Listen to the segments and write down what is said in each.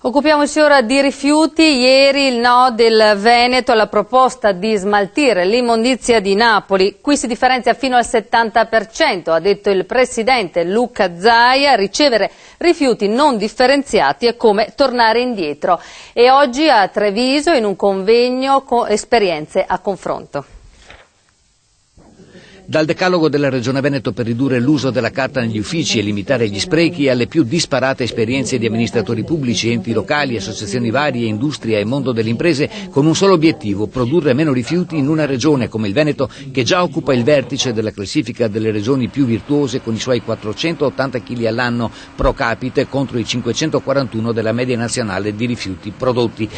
Occupiamoci ora di rifiuti. Ieri il no del Veneto alla proposta di smaltire l'immondizia di Napoli. Qui si differenzia fino al 70%, ha detto il presidente Luca Zaia. Ricevere rifiuti non differenziati è come tornare indietro. E oggi a Treviso, in un convegno con esperienze a confronto. Dal decalogo della Regione Veneto per ridurre l'uso della carta negli uffici e limitare gli sprechi alle più disparate esperienze di amministratori pubblici, enti locali, associazioni varie, industria e mondo delle imprese, con un solo obiettivo: produrre meno rifiuti in una regione come il Veneto, che già occupa il vertice della classifica delle regioni più virtuose con i suoi 480 kg all'anno pro capite contro i 541 della media nazionale di rifiuti prodotti,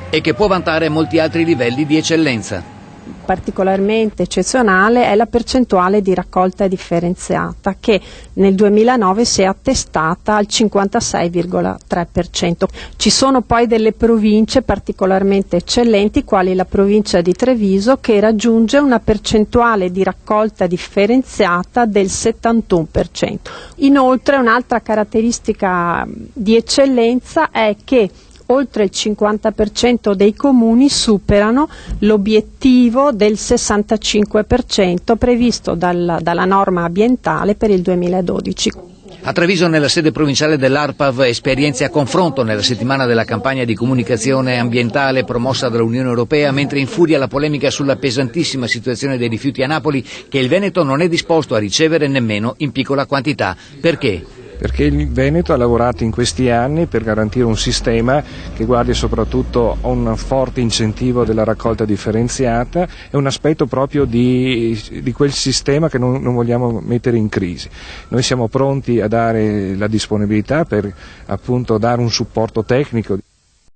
e che può vantare molti altri livelli di eccellenza. Particolarmente eccezionale è la percentuale di raccolta differenziata, che nel 2009 si è attestata al 56,3%. Ci sono poi delle province particolarmente eccellenti, quali la provincia di Treviso, che raggiunge una percentuale di raccolta differenziata del 71%. Inoltre un'altra caratteristica di eccellenza è che oltre il 50% dei comuni superano l'obiettivo del 65% previsto dalla norma ambientale per il 2012. A Treviso, nella sede provinciale dell'ARPAV, esperienze a confronto nella settimana della campagna di comunicazione ambientale promossa dall'Unione Europea, mentre infuria la polemica sulla pesantissima situazione dei rifiuti a Napoli, che il Veneto non è disposto a ricevere nemmeno in piccola quantità. Perché? Perché il Veneto ha lavorato in questi anni per garantire un sistema che guardi soprattutto a un forte incentivo della raccolta differenziata. È un aspetto proprio di quel sistema che non vogliamo mettere in crisi. Noi siamo pronti a dare la disponibilità per appunto dare un supporto tecnico.